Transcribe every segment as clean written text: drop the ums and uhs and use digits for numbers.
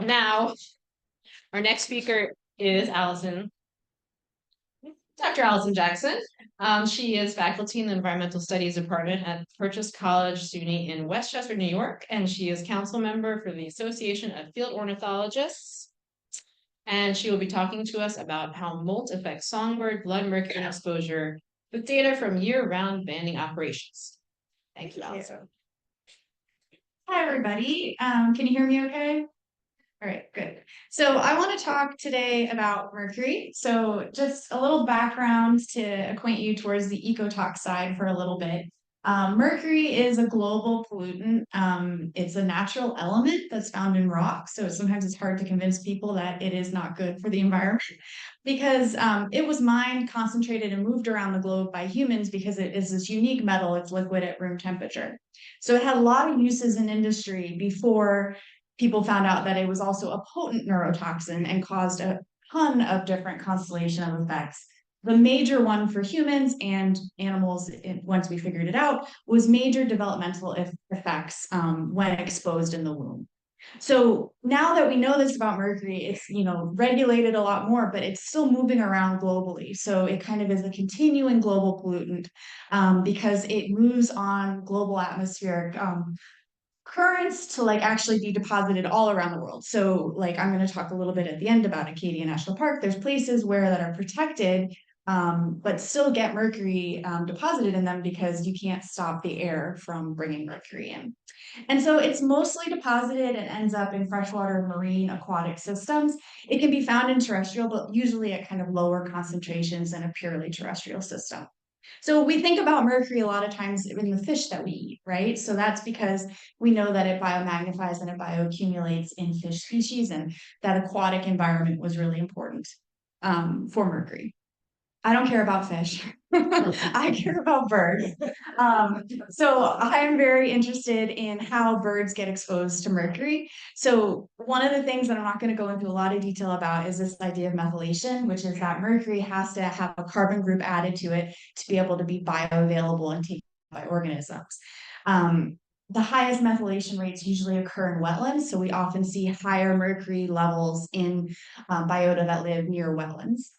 Now, our next speaker is Dr. Allyson Jackson. She is faculty in the Environmental Studies Department at Purchase College SUNY in Westchester, New York, and she is council member for the Association of Field Ornithologists. And she will be talking to us about how molt affects songbird blood mercury exposure with data from year-round banding operations. Thank you, Allyson. Hi, everybody. Can you hear me okay? All right, good. So I want to talk today about mercury. So just a little background to acquaint you towards the ecotox side for a little bit. Mercury is a global pollutant. It's a natural element that's found in rock. So sometimes it's hard to convince people that it is not good for the environment because it was mined, concentrated, and moved around the globe by humans because it is this unique metal. It's liquid at room temperature. So it had a lot of uses in industry before people found out that it was also a potent neurotoxin and caused a ton of different constellation of effects. The major one for humans and animals, once we figured it out, was major developmental effects when exposed in the womb. So now that we know this about mercury, it's regulated a lot more, but it's still moving around globally. So it kind of is a continuing global pollutant because it moves on global atmospheric currents to actually be deposited all around the world. So I'm going to talk a little bit at the end about Acadia National Park. There's places where that are protected, but still get mercury deposited in them because you can't stop the air from bringing mercury in. And so it's mostly deposited and ends up in freshwater, marine, aquatic systems. It can be found in terrestrial, but usually at kind of lower concentrations in a purely terrestrial system. So we think about mercury a lot of times in the fish that we eat, right? So that's because we know that it biomagnifies and it bioaccumulates in fish species, and that aquatic environment was really important for mercury. I don't care about fish. I care about birds. So I'm very interested in how birds get exposed to mercury. So one of the things that I'm not going to go into a lot of detail about is this idea of methylation, which is that mercury has to have a carbon group added to it to be able to be bioavailable and taken by organisms. The highest methylation rates usually occur in wetlands, so we often see higher mercury levels in biota that live near wetlands.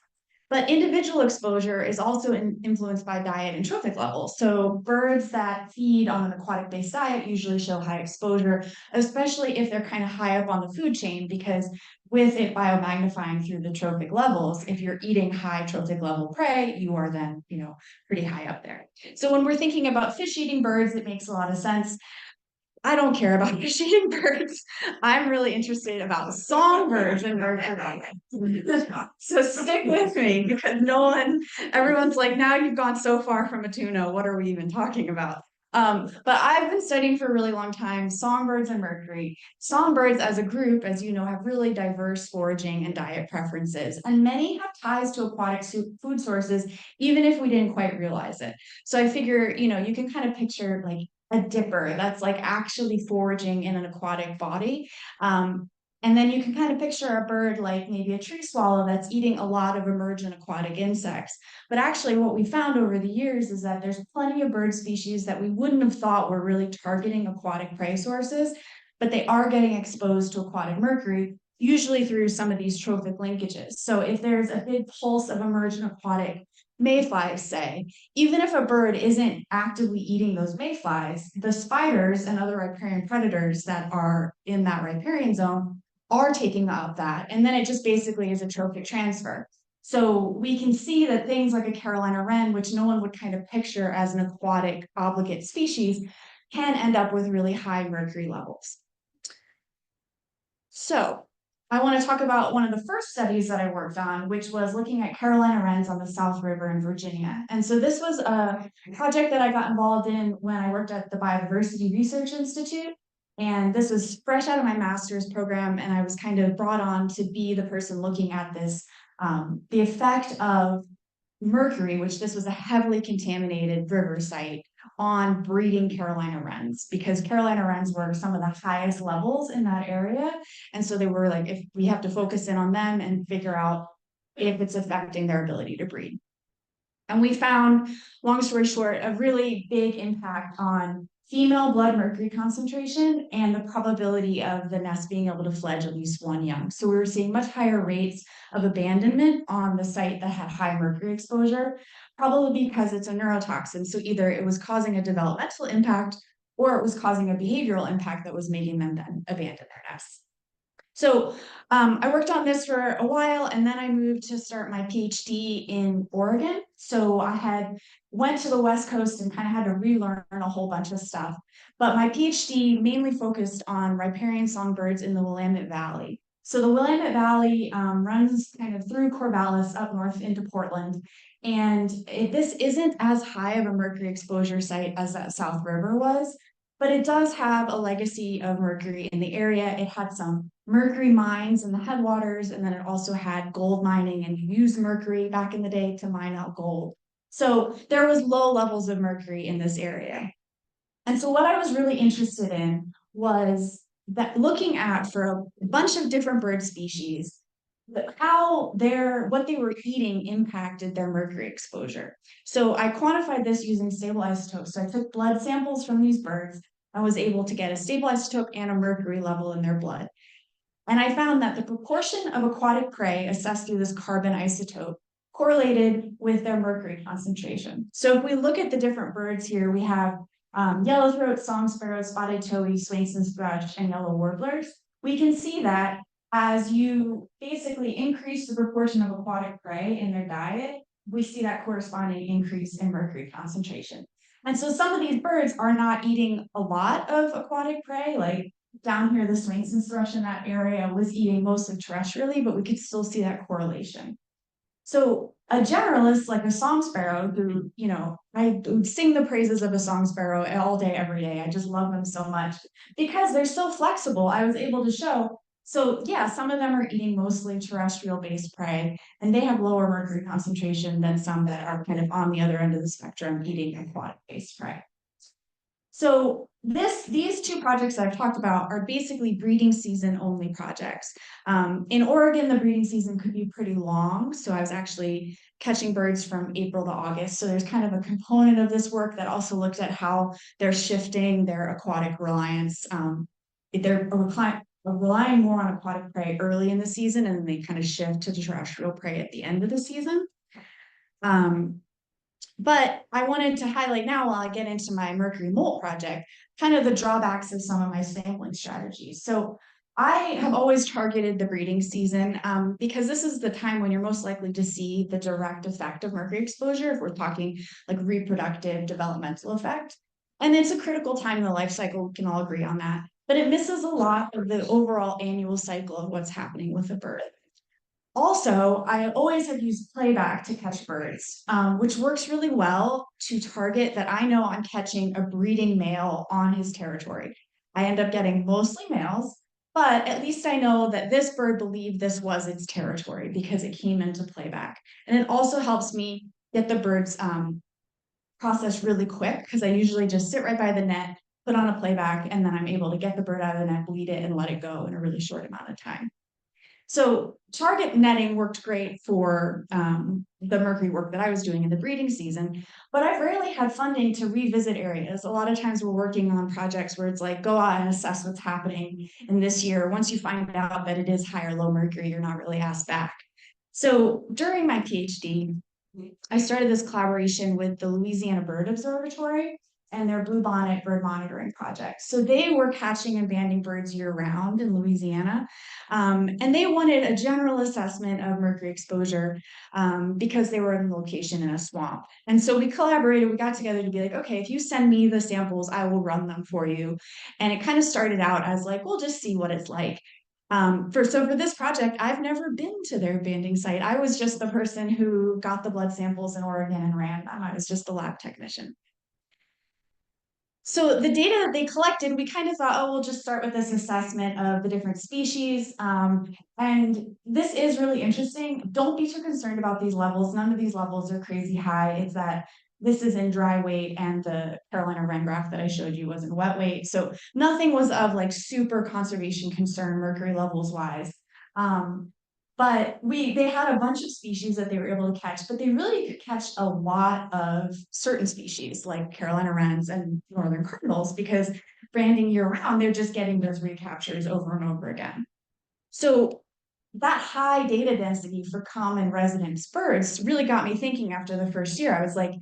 But individual exposure is also influenced by diet and trophic levels. So birds that feed on an aquatic-based diet usually show high exposure, especially if they're kind of high up on the food chain, because with it biomagnifying through the trophic levels, if you're eating high trophic level prey, you are then, pretty high up there. So when we're thinking about fish-eating birds, it makes a lot of sense. I don't care about fish-eating birds. I'm really interested about songbirds and mercury. So stick with me because everyone's like, now you've gone so far from a tuna. What are we even talking about? But I've been studying for a really long time songbirds and mercury. Songbirds as a group, as you know, have really diverse foraging and diet preferences, and many have ties to aquatic food sources, even if we didn't quite realize it. So I figure, you can kind of picture a dipper that's actually foraging in an aquatic body. And then you can kind of picture a bird like maybe a tree swallow that's eating a lot of emergent aquatic insects. But actually what we found over the years is that there's plenty of bird species that we wouldn't have thought were really targeting aquatic prey sources, but they are getting exposed to aquatic mercury, usually through some of these trophic linkages. So if there's a big pulse of emergent aquatic mayflies, say, even if a bird isn't actively eating those mayflies, the spiders and other riparian predators that are in that riparian zone are taking up that. And then it just basically is a trophic transfer. So we can see that things like a Carolina wren, which no one would kind of picture as an aquatic obligate species, can end up with really high mercury levels. So I want to talk about one of the first studies that I worked on, which was looking at Carolina wrens on the South River in Virginia. And so this was a project that I got involved in when I worked at the Biodiversity Research Institute. And this was fresh out of my master's program, and I was kind of brought on to be the person looking at this, the effect of mercury, which this was a heavily contaminated river site, on breeding Carolina wrens, because Carolina wrens were some of the highest levels in that area. And so they were like, if we have to focus in on them and figure out if it's affecting their ability to breed. And we found, long story short, a really big impact on female blood mercury concentration and the probability of the nest being able to fledge at least one young. So we were seeing much higher rates of abandonment on the site that had high mercury exposure, probably because it's a neurotoxin. So either it was causing a developmental impact or it was causing a behavioral impact that was making them then abandon their nests. So I worked on this for a while, and then I moved to start my PhD in Oregon. So I went to the West Coast and kind of had to relearn a whole bunch of stuff. But my PhD mainly focused on riparian songbirds in the Willamette Valley. So the Willamette Valley runs kind of through Corvallis up north into Portland. And this isn't as high of a mercury exposure site as that South River was, but it does have a legacy of mercury in the area. It had some mercury mines in the headwaters, and then it also had gold mining, and you used mercury back in the day to mine out gold. So there was low levels of mercury in this area. And so what I was really interested in was that looking at for a bunch of different bird species, how what they were eating impacted their mercury exposure. So I quantified this using stable isotopes. So I took blood samples from these birds. I was able to get a stable isotope and a mercury level in their blood. And I found that the proportion of aquatic prey assessed through this carbon isotope correlated with their mercury concentration. So if we look at the different birds here, we have yellowthroat, song sparrow, spotted towhee, Swainson's thrush, and yellow warblers. We can see that as you basically increase the proportion of aquatic prey in their diet, we see that corresponding increase in mercury concentration. And so some of these birds are not eating a lot of aquatic prey, like down here, the Swainson's thrush in that area was eating mostly terrestrially, but we could still see that correlation. So a generalist like a song sparrow who, I would sing the praises of a song sparrow all day, every day. I just love them so much because they're so flexible. I was able to show. So yeah, some of them are eating mostly terrestrial based prey, and they have lower mercury concentration than some that are kind of on the other end of the spectrum eating aquatic based prey. So these two projects that I've talked about are basically breeding season only projects. In Oregon, the breeding season could be pretty long. So I was actually catching birds from April to August. So there's kind of a component of this work that also looked at how they're shifting their aquatic reliance. They're relying more on aquatic prey early in the season, and then they kind of shift to terrestrial prey at the end of the season. But I wanted to highlight now, while I get into my mercury molt project, kind of the drawbacks of some of my sampling strategies. So I have always targeted the breeding season because this is the time when you're most likely to see the direct effect of mercury exposure, if we're talking like reproductive developmental effect. And it's a critical time in the life cycle, we can all agree on that. But it misses a lot of the overall annual cycle of what's happening with the bird. Also, I always have used playback to catch birds, which works really well to target that I know I'm catching a breeding male on his territory. I end up getting mostly males, but at least I know that this bird believed this was its territory because it came into playback. And it also helps me get the birds process really quick because I usually just sit right by the net, put on a playback, and then I'm able to get the bird out of the net, bleed it, and let it go in a really short amount of time. So target netting worked great for the mercury work that I was doing in the breeding season, but I've rarely had funding to revisit areas. A lot of times we're working on projects where it's like, go out and assess what's happening in this year. Once you find out that it is high or low mercury, you're not really asked back. So during my PhD, I started this collaboration with the Louisiana Bird Observatory and their bluebonnet bird monitoring project. So they were catching and banding birds year round in Louisiana. And they wanted a general assessment of mercury exposure because they were in a location in a swamp. And so we collaborated, we got together to be like, okay, if you send me the samples, I will run them for you. And it kind of started out as like, we'll just see what it's like. For this project, I've never been to their banding site. I was just the person who got the blood samples in Oregon and ran them. I was just the lab technician. So the data that they collected, we kind of thought, oh, we'll just start with this assessment of the different species. And this is really interesting. Don't be too concerned about these levels. None of these levels are crazy high. It's that this is in dry weight, and the Carolina wren graph that I showed you was in wet weight. So nothing was of like super conservation concern mercury levels wise. But they had a bunch of species that they were able to catch, but they really could catch a lot of certain species like Carolina wrens and northern cardinals because branding year round, they're just getting those recaptures over and over again. So that high data density for common residence birds really got me thinking after the first year. I was like,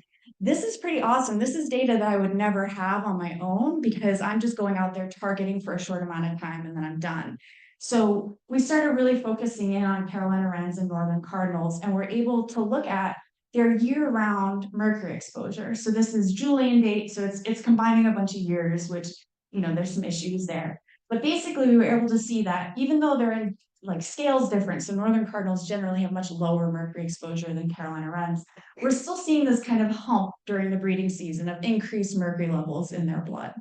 this is pretty awesome. This is data that I would never have on my own because I'm just going out there targeting for a short amount of time and then I'm done. So we started really focusing in on Carolina wrens and northern cardinals, and we're able to look at their year-round mercury exposure. So this is Julian date, so it's combining a bunch of years, which there's some issues there. But basically, we were able to see that even though they're in like scales different, so northern cardinals generally have much lower mercury exposure than Carolina wrens, we're still seeing this kind of hump during the breeding season of increased mercury levels in their blood.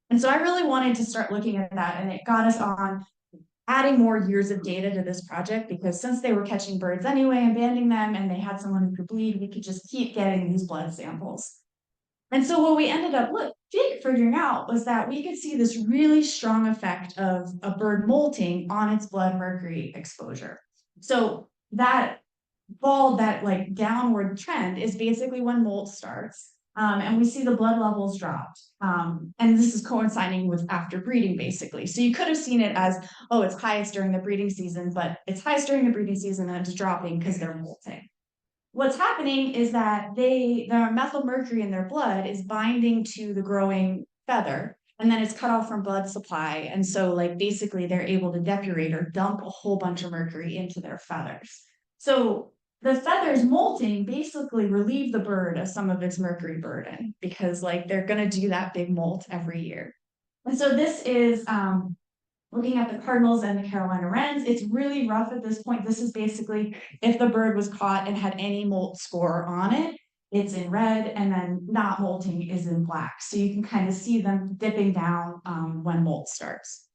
And so I really wanted to start looking at that, and it got us on adding more years of data to this project because since they were catching birds anyway and banding them and they had someone who could bleed, we could just keep getting these blood samples. And so what we ended up figuring out was that we could see this really strong effect of a bird molting on its blood mercury exposure. So that that like downward trend is basically when molt starts. And we see the blood levels dropped. And this is coinciding with after breeding, basically. So you could have seen it as, oh, it's highest during the breeding season, but it's highest during the breeding season and it's dropping because they're molting. What's happening is that the methyl mercury in their blood is binding to the growing feather, and then it's cut off from blood supply. And so like basically they're able to depurate or dump a whole bunch of mercury into their feathers. So the feathers molting basically relieve the bird of some of its mercury burden because like they're going to do that big molt every year. And so this is looking at the cardinals and the Carolina wrens. It's really rough at this point. This is basically if the bird was caught and had any molt score on it, it's in red, and then not molting is in black. So you can kind of see them dipping down when molt starts.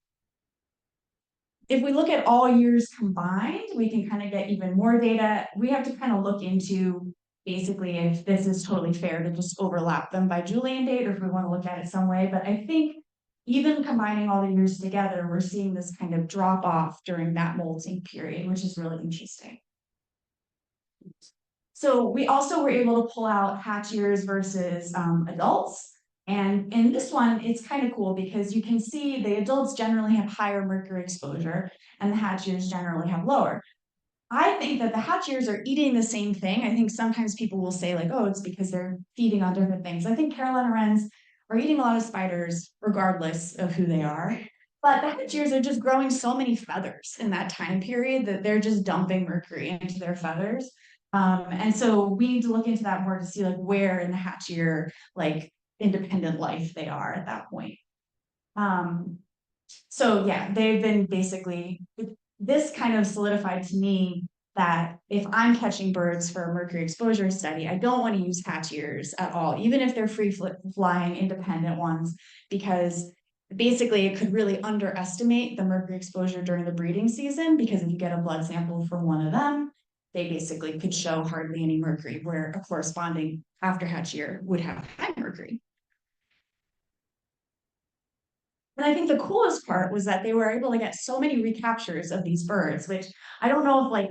If we look at all years combined, we can kind of get even more data. We have to kind of look into basically if this is totally fair to just overlap them by Julian date, or if we want to look at it some way. But I think even combining all the years together, we're seeing this kind of drop off during that molting period, which is really interesting. So we also were able to pull out hatch years versus adults. And in this one, it's kind of cool because you can see the adults generally have higher mercury exposure and the hatch years generally have lower. I think that the hatch years are eating the same thing. I think sometimes people will say like, oh, it's because they're feeding on different things. I think Carolina wrens are eating a lot of spiders regardless of who they are. But the hatch years are just growing so many feathers in that time period that they're just dumping mercury into their feathers. And so we need to look into that more to see like where in the hatch year, like independent life they are at that point. So yeah, they've been basically, this kind of solidified to me that if I'm catching birds for a mercury exposure study, I don't want to use hatch years at all, even if they're free flying independent ones, because basically it could really underestimate the mercury exposure during the breeding season, because if you get a blood sample from one of them, they basically could show hardly any mercury, where a corresponding after hatch year would have high mercury. And I think the coolest part was that they were able to get so many recaptures of these birds, which I don't know if like,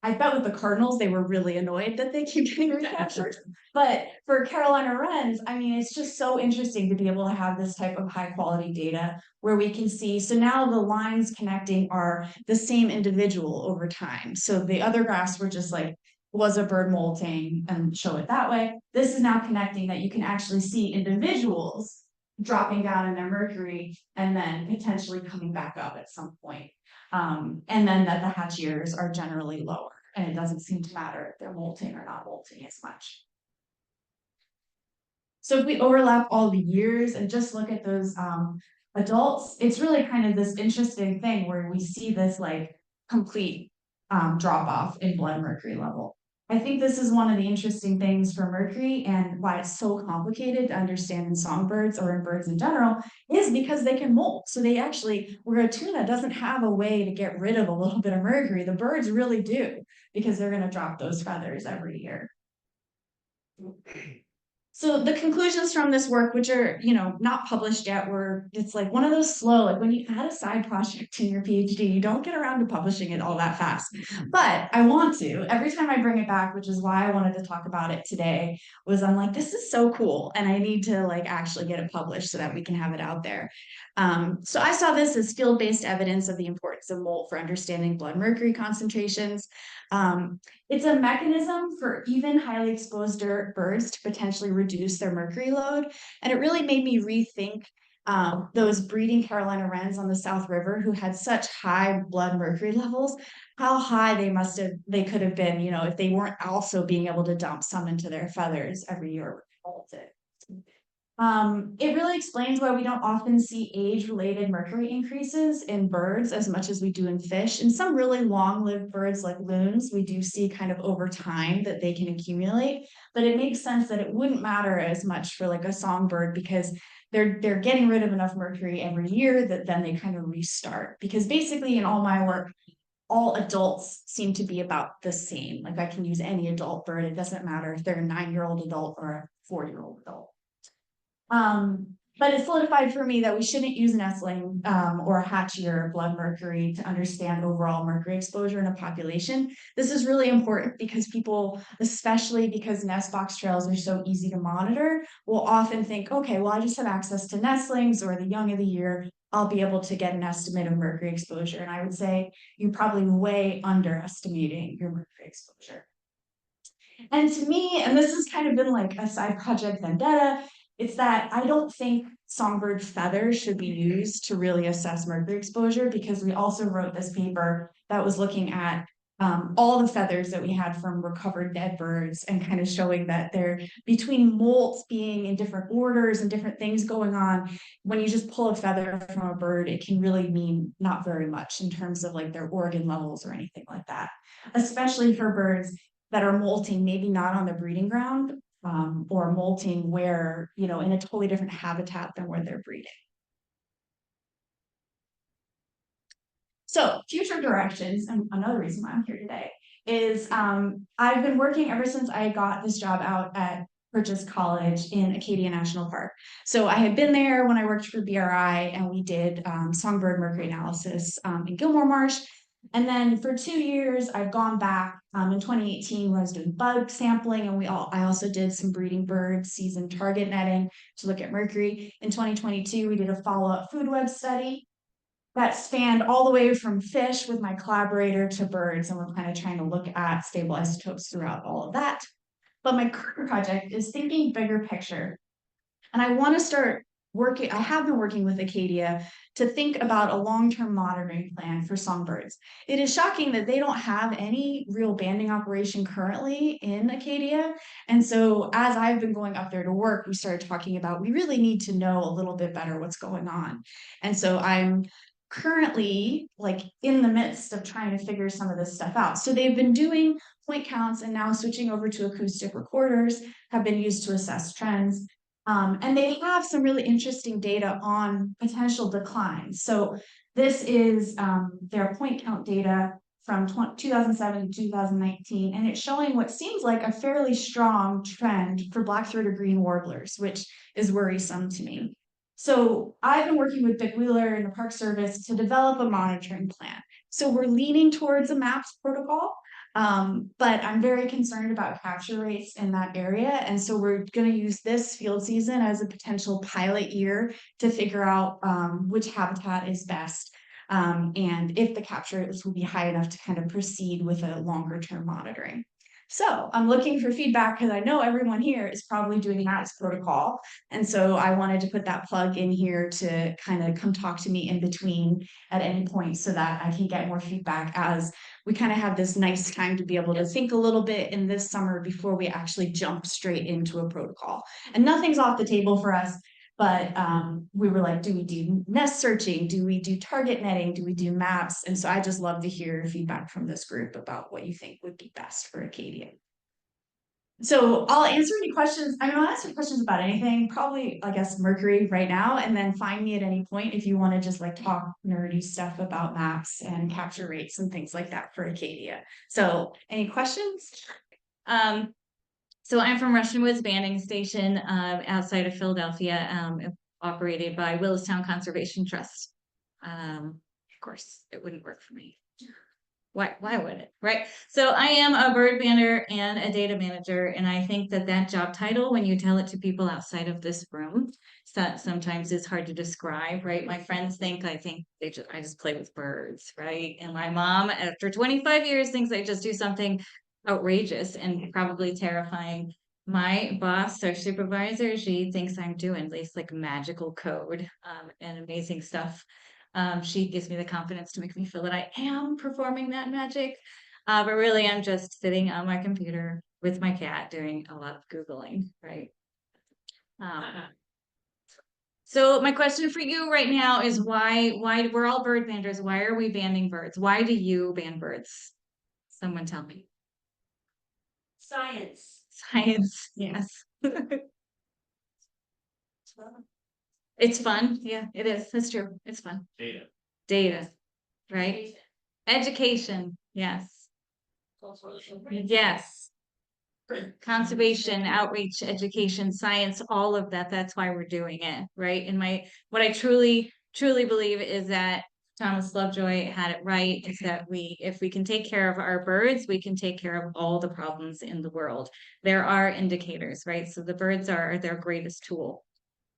I bet with the cardinals, they were really annoyed that they keep getting recaptured. But for Carolina wrens, I mean, it's just so interesting to be able to have this type of high quality data where we can see. So now the lines connecting are the same individual over time. So the other graphs were just like, was a bird molting and show it that way. This is now connecting that you can actually see individuals dropping down in their mercury and then potentially coming back up at some point. And then that the hatch years are generally lower, and it doesn't seem to matter if they're molting or not molting as much. So if we overlap all the years and just look at those adults, it's really kind of this interesting thing where we see this like complete drop off in blood mercury level. I think this is one of the interesting things for mercury and why it's so complicated to understand in songbirds or in birds in general is because they can molt. So they actually, where a tuna doesn't have a way to get rid of a little bit of mercury, the birds really do, because they're going to drop those feathers every year. So the conclusions from this work, which are, not published yet, it's like one of those slow, like when you add a side project in your PhD, you don't get around to publishing it all that fast. But I want to, every time I bring it back, which is why I wanted to talk about it today, was I'm like, this is so cool. And I need to like actually get it published so that we can have it out there. So I saw this as field-based evidence of the importance of molt for understanding blood mercury concentrations. It's a mechanism for even highly exposed birds to potentially reduce their mercury load. And it really made me rethink those breeding Carolina wrens on the South River who had such high blood mercury levels, how high they could have been, if they weren't also being able to dump some into their feathers every year. It really explains why we don't often see age-related mercury increases in birds as much as we do in fish. In some really long-lived birds like loons, we do see kind of over time that they can accumulate, but it makes sense that it wouldn't matter as much for like a songbird because they're getting rid of enough mercury every year that then they kind of restart. Because basically in all my work, all adults seem to be about the same. Like I can use any adult bird. It doesn't matter if they're a 9-year-old adult or a 4-year-old adult. But it solidified for me that we shouldn't use nestling or hatchier blood mercury to understand overall mercury exposure in a population. This is really important because people, especially because nest box trails are so easy to monitor, will often think, okay, well, I just have access to nestlings or the young of the year. I'll be able to get an estimate of mercury exposure. And I would say you're probably way underestimating your mercury exposure. And to me, and this has kind of been like a side project vendetta, it's that I don't think songbird feathers should be used to really assess mercury exposure because we also wrote this paper that was looking at all the feathers that we had from recovered dead birds and kind of showing that they're between molts being in different orders and different things going on. When you just pull a feather from a bird, it can really mean not very much in terms of like their organ levels or anything like that, especially for birds that are molting, maybe not on the breeding ground, or molting where, in a totally different habitat than where they're breeding. So future directions, and another reason why I'm here today, is I've been working ever since I got this job out at Purchase College in Acadia National Park. So I had been there when I worked for BRI and we did songbird mercury analysis in Gilmore Marsh. And then for 2 years, I've gone back in 2018 when I was doing bug sampling, and I also did some breeding bird season target netting to look at mercury. In 2022, we did a follow-up food web study that spanned all the way from fish with my collaborator to birds, and we're kind of trying to look at stable isotopes throughout all of that. But my current project is thinking bigger picture. And I want to start working, I have been working with Acadia to think about a long-term monitoring plan for songbirds. It is shocking that they don't have any real banding operation currently in Acadia. And so as I've been going up there to work, we started talking about, we really need to know a little bit better what's going on. And so I'm currently like in the midst of trying to figure some of this stuff out. So they've been doing point counts and now switching over to acoustic recorders have been used to assess trends. And they have some really interesting data on potential declines. So this is their point count data from 2007 to 2019, and it's showing what seems like a fairly strong trend for black-throated green warblers, which is worrisome to me. So I've been working with Dick Wheeler and the Park Service to develop a monitoring plan. So we're leaning towards a MAPS protocol, but I'm very concerned about capture rates in that area. And so we're going to use this field season as a potential pilot year to figure out which habitat is best and if the capture rates will be high enough to kind of proceed with a longer term monitoring. So I'm looking for feedback because I know everyone here is probably doing MAPS protocol. And so I wanted to put that plug in here to kind of come talk to me in between at any point so that I can get more feedback as we kind of have this nice time to be able to think a little bit in this summer before we actually jump straight into a protocol. And nothing's off the table for us, but we were like, do we do nest searching? Do we do target netting? Do we do maps? And so I just love to hear feedback from this group about what you think would be best for Acadia. So I'll answer any questions. I mean, I'll answer questions about anything, probably, I guess, mercury right now, and then find me at any point if you want to just like talk nerdy stuff about maps and capture rates and things like that for Acadia. So any questions? So I'm from Russian Woods Banding Station outside of Philadelphia, operated by Willistown Conservation Trust. Of course, it wouldn't work for me. Why would it, right? So I am a bird bander and a data manager, and I think that job title, when you tell it to people outside of this room, sometimes is hard to describe, right? My friends think I just play with birds, right? And my mom, after 25 years, thinks I just do something outrageous and probably terrifying. My boss, our supervisor, she thinks I'm doing this like magical code and amazing stuff. She gives me the confidence to make me feel that I am performing that magic. But really, I'm just sitting on my computer with my cat doing a lot of Googling, right? So my question for you right now is why we're all bird banders. Why are we banding birds? Why do you band birds? Someone tell me. Science. Science, yes. It's fun. Yeah, it is. That's true. It's fun. Data, right? Education, yes. Yes. Conservation, outreach, education, science, all of that. That's why we're doing it, right? And what I truly believe is that Thomas Lovejoy had it right, is that if we can take care of our birds, we can take care of all the problems in the world. There are indicators, right? So the birds are their greatest tool.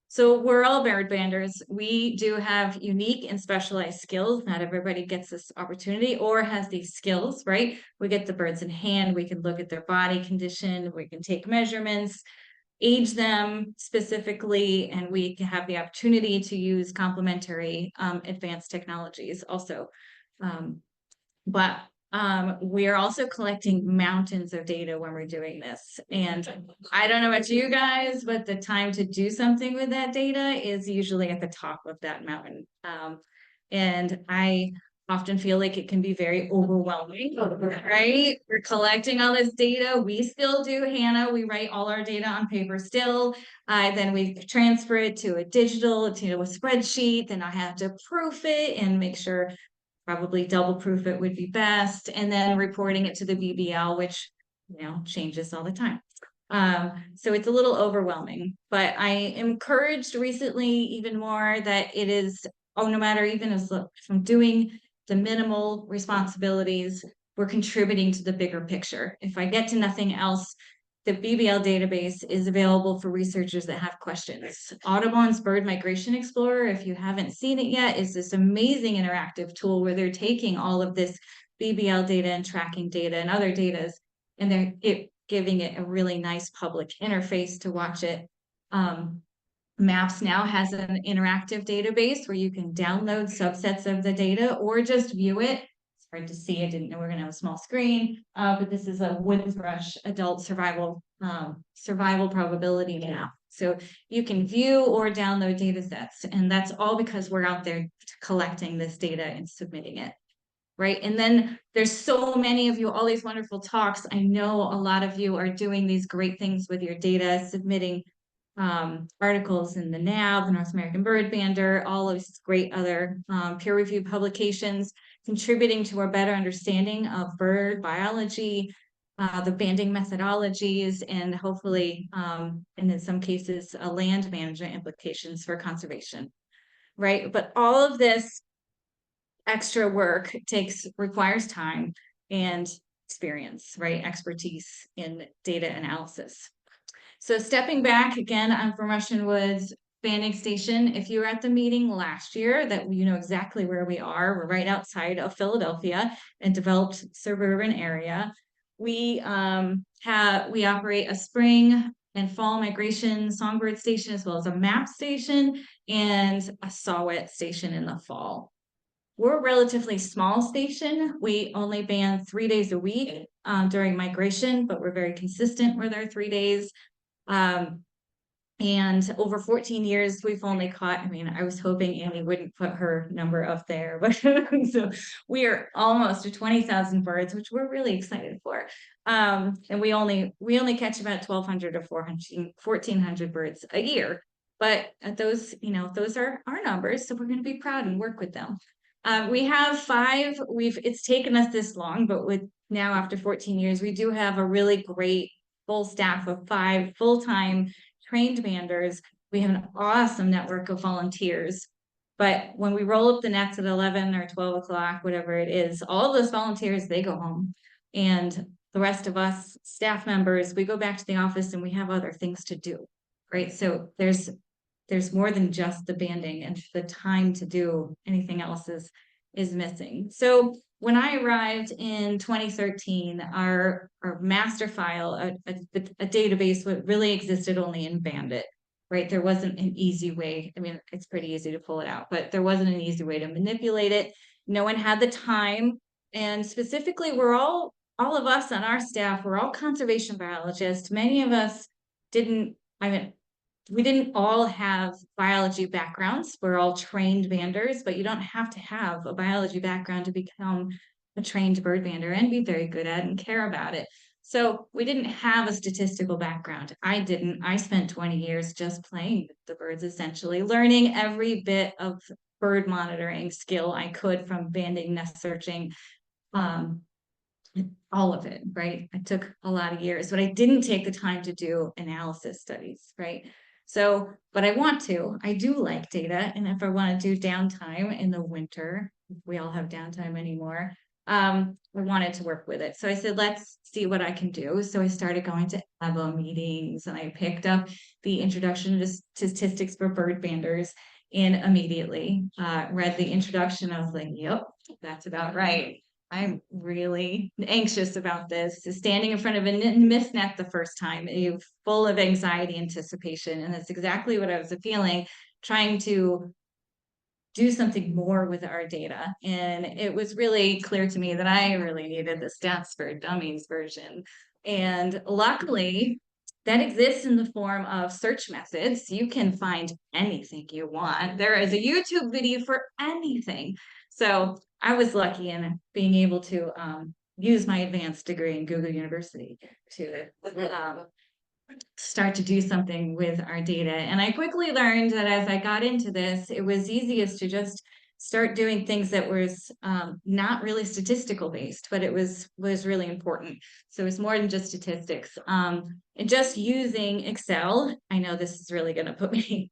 So we're all bird banders. We do have unique and specialized skills. Not everybody gets this opportunity or has these skills, right? We get the birds in hand. We can look at their body condition. We can take measurements, age them specifically, and we can have the opportunity to use complementary advanced technologies also. But we are also collecting mountains of data when we're doing this. And I don't know about you guys, but the time to do something with that data is usually at the top of that mountain. And I often feel like it can be very overwhelming, right? We're collecting all this data. We still do, Hannah, we write all our data on paper still. Then we transfer it to a digital, to a spreadsheet. Then I have to proof it and make sure, probably double proof it would be best, and then reporting it to the BBL, which changes all the time. So it's a little overwhelming, but I encouraged recently even more that it is, no matter even as from doing the minimal responsibilities, we're contributing to the bigger picture. If I get to nothing else, the BBL database is available for researchers that have questions. Audubon's Bird Migration Explorer, if you haven't seen it yet, is this amazing interactive tool where they're taking all of this BBL data and tracking data and other data, and they're giving it a really nice public interface to watch it. Maps now has an interactive database where you can download subsets of the data or just view it. Hard to see. I didn't know we were going to have a small screen, but this is a wood thrush adult survival probability map. So you can view or download data sets, and that's all because we're out there collecting this data and submitting it, right? And then there's so many of you, all these wonderful talks. I know a lot of you are doing these great things with your data, submitting articles in the NAB, the North American Bird Bander, all of these great other peer-reviewed publications, contributing to our better understanding of bird biology, the banding methodologies, and hopefully, and in some cases, land management implications for conservation, right? But all of this extra work requires time and experience, right? Expertise in data analysis. So stepping back again, I'm from Russian Woods Banding Station. If you were at the meeting last year, that you know exactly where we are. We're right outside of Philadelphia and developed suburban area. We operate a spring and fall migration songbird station, as well as a map station and a saw-whet station in the fall. We're a relatively small station. We only band 3 days a week during migration, but we're very consistent with our 3 days. And over 14 years, we've only caught, I was hoping Annie wouldn't put her number up there, but so we are almost to 20,000 birds, which we're really excited for. And we only catch about 1,200 to 1,400 birds a year. But those are our numbers, so we're going to be proud and work with them. We have 5, it's taken us this long, but with now after 14 years, we do have a really great full staff of 5 full-time trained banders. We have an awesome network of volunteers. But when we roll up the nets at 11 or 12 o'clock, whatever it is, all those volunteers, they go home. And the rest of us staff members, we go back to the office and we have other things to do, right? So there's more than just the banding, and the time to do anything else is missing. So when I arrived in 2013, our master file, a database really existed only in Bandit, right? There wasn't an easy way. I mean, it's pretty easy to pull it out, but there wasn't an easy way to manipulate it. No one had the time. And specifically, all of us on our staff, we're all conservation biologists. Many of us we didn't all have biology backgrounds. We're all trained banders, but you don't have to have a biology background to become a trained bird bander and be very good at and care about it. So we didn't have a statistical background. I didn't. I spent 20 years just playing with the birds, essentially, learning every bit of bird monitoring skill I could, from banding, nest searching, all of it, right? It took a lot of years, but I didn't take the time to do analysis studies, right? So, but I do like data. And if I want to do downtime in the winter, we all have downtime anymore, I wanted to work with it. So I said, let's see what I can do. So I started going to EBBA meetings, and I picked up the Introduction to Statistics for Bird Banders and immediately read the introduction. I was like, yep, that's about right. I'm really anxious about this. Standing in front of a mist net the first time, you're full of anxiety, anticipation, and that's exactly what I was feeling, trying to do something more with our data. And it was really clear to me that I really needed the Stats for Dummies version. And luckily, that exists in the form of search methods. You can find anything you want. There is a YouTube video for anything. So I was lucky in being able to use my advanced degree in Google University to start to do something with our data. And I quickly learned that as I got into this, it was easiest to just start doing things that was not really statistical based, but it was really important. So it's more than just statistics. And just using Excel, I know this is really going to put me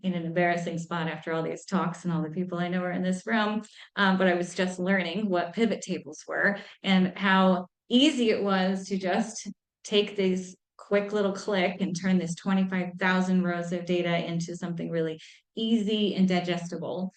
in an embarrassing spot after all these talks and all the people I know are in this room. But I was just learning what pivot tables were and how easy it was to just take these quick little click and turn this 25,000 rows of data into something really easy and digestible.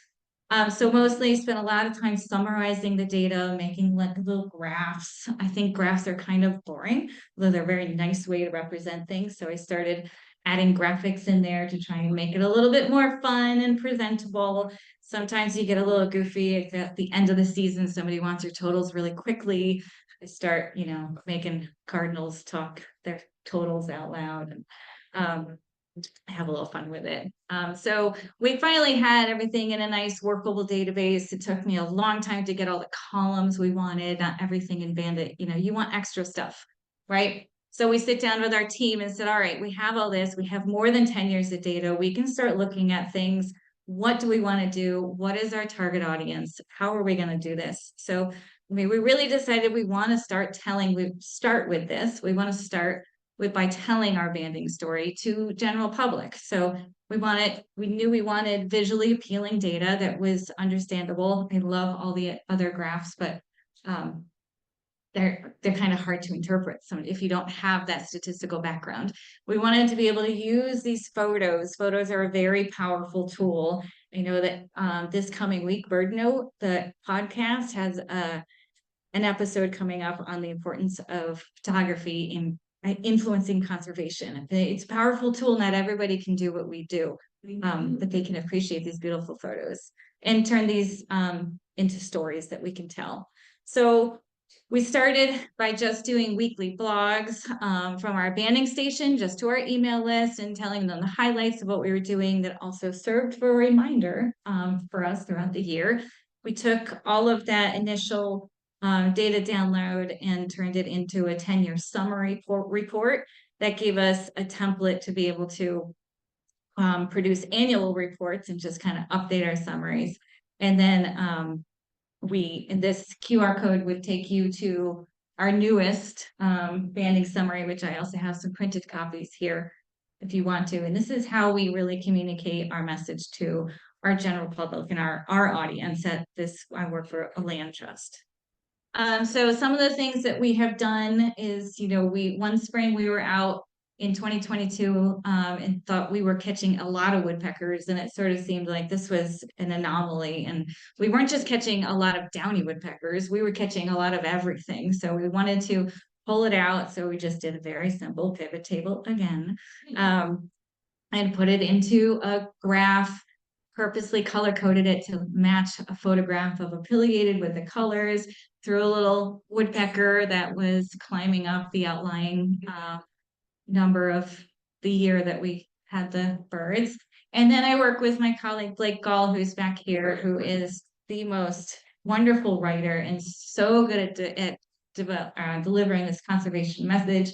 So mostly spent a lot of time summarizing the data, making little graphs. I think graphs are kind of boring, though they're a very nice way to represent things. So I started adding graphics in there to try and make it a little bit more fun and presentable. Sometimes you get a little goofy at the end of the season. Somebody wants your totals really quickly. I start, making cardinals talk their totals out loud and have a little fun with it. So we finally had everything in a nice workable database. It took me a long time to get all the columns we wanted, not everything in Bandit. You want extra stuff, right? So we sit down with our team and said, all right, we have all this. We have more than 10 years of data. We can start looking at things. What do we want to do? What is our target audience? How are we going to do this? So we really decided we want to start with this. We want to start by telling our banding story to general public. So we knew we wanted visually appealing data that was understandable. I love all the other graphs, but they're kind of hard to interpret. So if you don't have that statistical background, we wanted to be able to use these photos. Photos are a very powerful tool. I know that this coming week, Bird Note, the podcast, has an episode coming up on the importance of photography in influencing conservation. It's a powerful tool. Not everybody can do what we do, but they can appreciate these beautiful photos and turn these into stories that we can tell. So we started by just doing weekly blogs from our banding station just to our email list and telling them the highlights of what we were doing. That also served for a reminder for us throughout the year. We took all of that initial data download and turned it into a 10-year summary report that gave us a template to be able to produce annual reports and just kind of update our summaries. And then this QR code would take you to our newest banding summary, which I also have some printed copies here if you want to. And this is how we really communicate our message to our general public and our audience at this. I work for a land trust. So some of the things that we have done is, one spring we were out in 2022 and thought we were catching a lot of woodpeckers, and it sort of seemed like this was an anomaly. And we weren't just catching a lot of downy woodpeckers, we were catching a lot of everything. So we wanted to pull it out. So we just did a very simple pivot table again, and put it into a graph, purposely color coded it to match a photograph of affiliated with the colors, through a little woodpecker that was climbing up the outlying number of the year that we had the birds. And then I work with my colleague Blake Gall, who's back here, who is the most wonderful writer and so good at delivering this conservation message,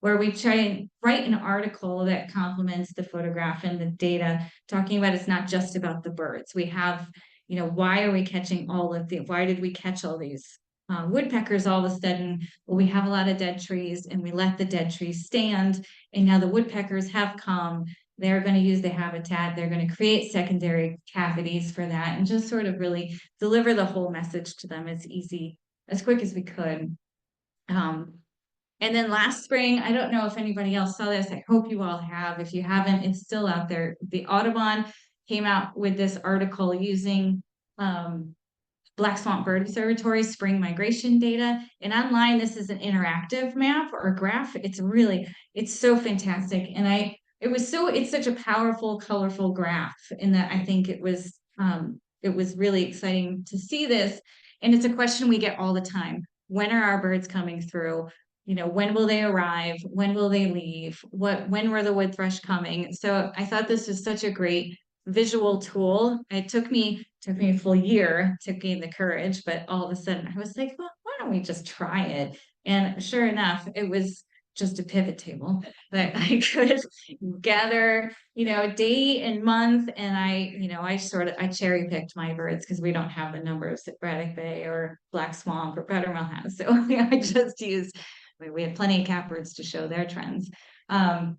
where we try and write an article that complements the photograph and the data, talking about it's not just about the birds. We have, why are we catching why did we catch all these woodpeckers all of a sudden? Well, we have a lot of dead trees and we let the dead trees stand, and now the woodpeckers have come. They're going to use the habitat. They're going to create secondary cavities for that, and just sort of really deliver the whole message to them as quick as we could. And then last spring, I don't know if anybody else saw this. I hope you all have. If you haven't, it's still out there. The Audubon came out with this article using Black Swamp Bird Observatory spring migration data. And online, this is an interactive map or graph. It's so fantastic. And it's such a powerful, colorful graph, in that I think it was really exciting to see this. And it's a question we get all the time. When are our birds coming through? When will they arrive? When will they leave? When were the wood thrush coming? So I thought this was such a great visual tool. It took me a full year to gain the courage, but all of a sudden I was like, well, why don't we just try it? And sure enough, it was just a pivot table that I could gather, date and month. And I cherry picked my birds, because we don't have the numbers that Braddock Bay or Black Swamp or Buttermill has. So I just used, we had plenty of catbirds to show their trends. And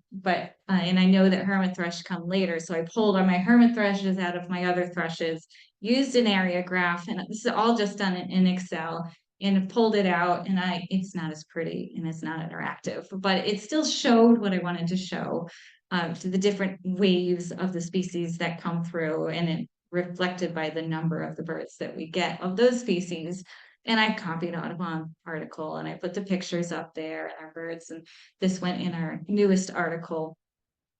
I know that hermit thrush come later. So I pulled all my hermit thrushes out of my other thrushes, used an area graph, and this is all just done in Excel, and pulled it out. And it's not as pretty and it's not interactive, but it still showed what I wanted to show, to the different waves of the species that come through, and it reflected by the number of the birds that we get of those species. And I copied Audubon article and I put the pictures up there and our birds, and this went in our newest article,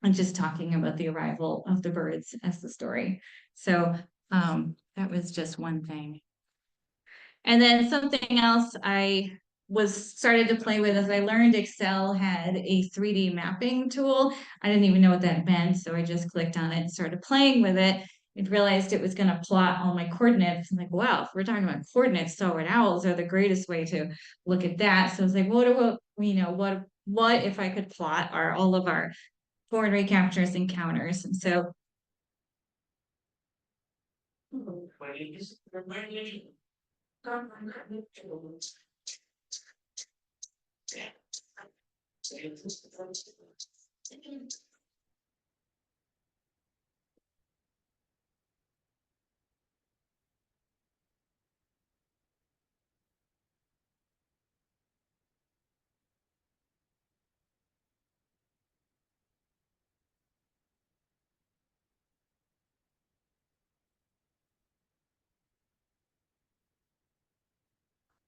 and just talking about the arrival of the birds as the story. So that was just one thing. And then something else I started to play with, as I learned Excel had a 3D mapping tool. I didn't even know what that meant, so I just clicked on it and started playing with it. And realized it was going to plot all my coordinates. I'm like, wow, if we're talking about coordinates, saw-whet owls are the greatest way to look at that. So I was like, what if I could plot all of our foreign recaptures and counters? And so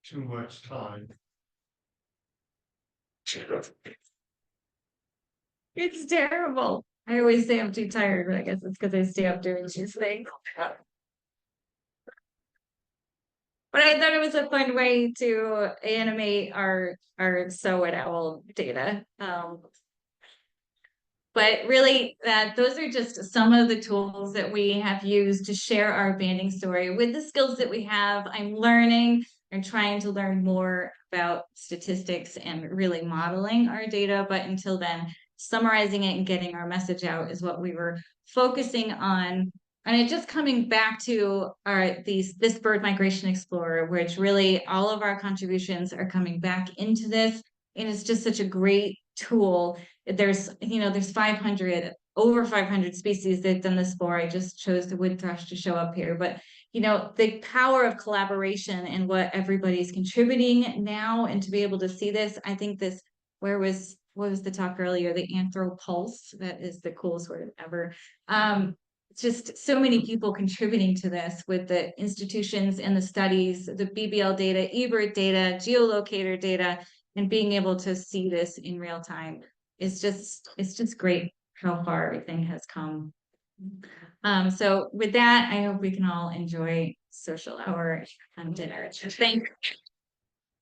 too much time. it's terrible. I always say I'm too tired, but I guess it's because I stay up doing these things. But I thought it was a fun way to animate our saw-whet owl data. But really, those are just some of the tools that we have used to share our banding story with the skills that we have. I'm learning and trying to learn more about statistics and really modeling our data. But until then, summarizing it and getting our message out is what we were focusing on. And it just coming back to this bird migration explorer, which really all of our contributions are coming back into this. And it's just such a great tool. There's 500, over 500 species they've done this for. I just chose the wood thrush to show up here, but the power of collaboration and what everybody's contributing now, and to be able to see this, I think this, what was the talk earlier? The anthropulse, that is the coolest word ever. Just so many people contributing to this with the institutions and the studies, the BBL data, EBBA data, geolocator data, and being able to see this in real time is it's just great how far everything has come. So with that, I hope we can all enjoy social hour and dinner. Thanks.